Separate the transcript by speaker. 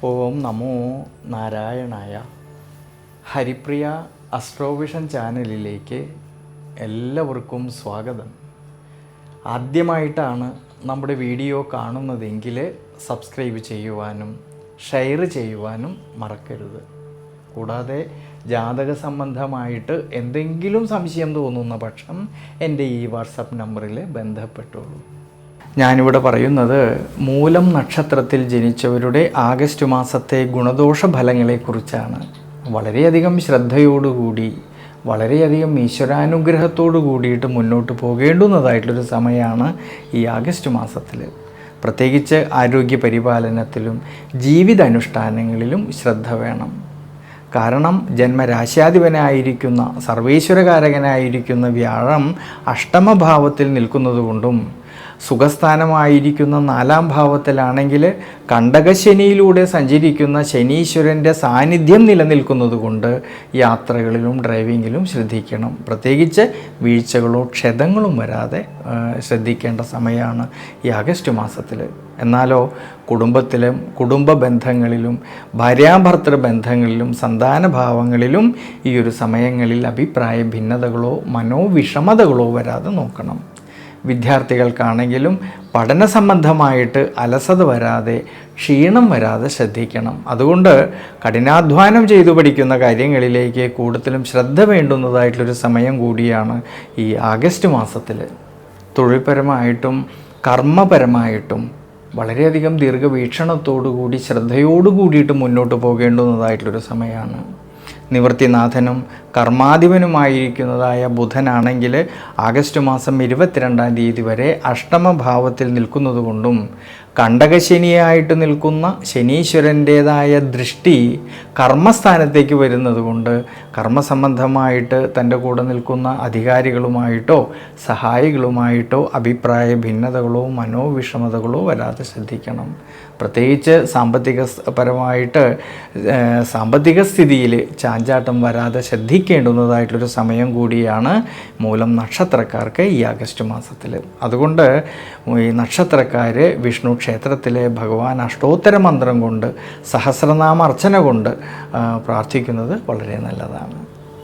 Speaker 1: ഓം നമോ നാരായണായ. ഹരിപ്രിയ അസ്ട്രോവിഷൻ ചാനലിലേക്ക് എല്ലാവർക്കും സ്വാഗതം. ആദ്യമായിട്ടാണ് നമ്മുടെ വീഡിയോ കാണുന്നതെങ്കിൽ സബ്സ്ക്രൈബ് ചെയ്യുവാനും ഷെയർ ചെയ്യുവാനും മറക്കരുത്. കൂടാതെ ജാതക സംബന്ധമായിട്ട് എന്തെങ്കിലും സംശയം തോന്നുന്ന പക്ഷം എൻ്റെ ഈ വാട്സപ്പ് നമ്പറിൽ ബന്ധപ്പെട്ടോളൂ. ഞാനിവിടെ പറയുന്നത് മൂലം നക്ഷത്രത്തിൽ ജനിച്ചവരുടെ ആഗസ്റ്റ് മാസത്തെ ഗുണദോഷ ഫലങ്ങളെക്കുറിച്ചാണ്. വളരെയധികം ശ്രദ്ധയോടുകൂടി വളരെയധികം ഈശ്വരാനുഗ്രഹത്തോടു കൂടിയിട്ട് മുന്നോട്ട് പോകേണ്ടുന്നതായിട്ടുള്ളൊരു സമയമാണ് ഈ ആഗസ്റ്റ് മാസത്തിൽ. പ്രത്യേകിച്ച് ആരോഗ്യ പരിപാലനത്തിലും ജീവിതാനുഷ്ഠാനങ്ങളിലും ശ്രദ്ധ വേണം. കാരണം ജന്മരാശ്യാധിപനായിരിക്കുന്ന സർവേശ്വരകാരകനായിരിക്കുന്ന വ്യാഴം അഷ്ടമഭാവത്തിൽ നിൽക്കുന്നതുകൊണ്ടും സുഖസ്ഥാനമായിരിക്കുന്ന 4-ാം ഭാവത്തിലാണെങ്കിൽ കണ്ടകശനിയിലൂടെ സഞ്ചരിക്കുന്ന ശനീശ്വരൻ്റെ സാന്നിധ്യം നിലനിൽക്കുന്നതുകൊണ്ട് യാത്രകളിലും ഡ്രൈവിങ്ങിലും ശ്രദ്ധിക്കണം. പ്രത്യേകിച്ച് വീഴ്ചകളോ ക്ഷതങ്ങളും വരാതെ ശ്രദ്ധിക്കേണ്ട സമയമാണ് ഈ ആഗസ്റ്റ് മാസത്തിൽ. എന്നാലോ കുടുംബത്തിലും കുടുംബ ബന്ധങ്ങളിലും ഭാര്യാഭർത്തൃ ബന്ധങ്ങളിലും സന്താനഭാവങ്ങളിലും ഈ ഒരു സമയങ്ങളിൽ അഭിപ്രായ ഭിന്നതകളോ മനോവിഷമതകളോ വരാതെ നോക്കണം. വിദ്യാർത്ഥികൾക്കാണെങ്കിലും പഠന സംബന്ധമായിട്ട് അലസത വരാതെ ക്ഷീണം വരാതെ ശ്രദ്ധിക്കണം. അതുകൊണ്ട് കഠിനാധ്വാനം ചെയ്തു പഠിക്കുന്ന കാര്യങ്ങളിലേക്ക് കൂടുതലും ശ്രദ്ധ വേണ്ടുന്നതായിട്ടുള്ളൊരു സമയം കൂടിയാണ് ഈ ആഗസ്റ്റ് മാസത്തിൽ. തൊഴിൽപരമായിട്ടും കർമ്മപരമായിട്ടും വളരെയധികം ദീർഘവീക്ഷണത്തോടുകൂടി ശ്രദ്ധയോടുകൂടിയിട്ട് മുന്നോട്ട് പോകേണ്ടുന്നതായിട്ടുള്ളൊരു സമയമാണ്. നിവൃത്തിനാഥനും കർമാധിപനുമായിരിക്കുന്നതായ ബുധനാണെങ്കിൽ ആഗസ്റ്റ് മാസം 22-ാം തീയതി വരെ അഷ്ടമഭാവത്തിൽ നിൽക്കുന്നതുകൊണ്ടും കണ്ടകശനിയായിട്ട് നിൽക്കുന്ന ശനീശ്വരൻ്റേതായ ദൃഷ്ടി കർമ്മസ്ഥാനത്തേക്ക് വരുന്നത് കൊണ്ട് കർമ്മസംബന്ധമായിട്ട് തൻ്റെ കൂടെ നിൽക്കുന്ന അധികാരികളുമായിട്ടോ സഹായികളുമായിട്ടോ അഭിപ്രായ ഭിന്നതകളോ മനോവിഷമതകളോ വരാതെ ശ്രദ്ധിക്കണം. പ്രത്യേകിച്ച് സാമ്പത്തികപരമായിട്ട് സാമ്പത്തിക സ്ഥിതിയിൽ ചാഞ്ചാട്ടം വരാതെ ശ്രദ്ധിക്കേണ്ടുന്നതായിട്ടൊരു സമയം കൂടിയാണ് മൂലം നക്ഷത്രക്കാർക്ക് ഈ ആഗസ്റ്റ് മാസത്തിൽ. അതുകൊണ്ട് ഈ നക്ഷത്രക്കാർ വിഷ്ണു ക്ഷേത്രത്തിലെ ഭഗവാൻ അഷ്ടോത്തര മന്ത്രം കൊണ്ട് സഹസ്രനാമ അർച്ചന കൊണ്ട് പ്രാർത്ഥിക്കുന്നത് വളരെ നല്ലതാണ്.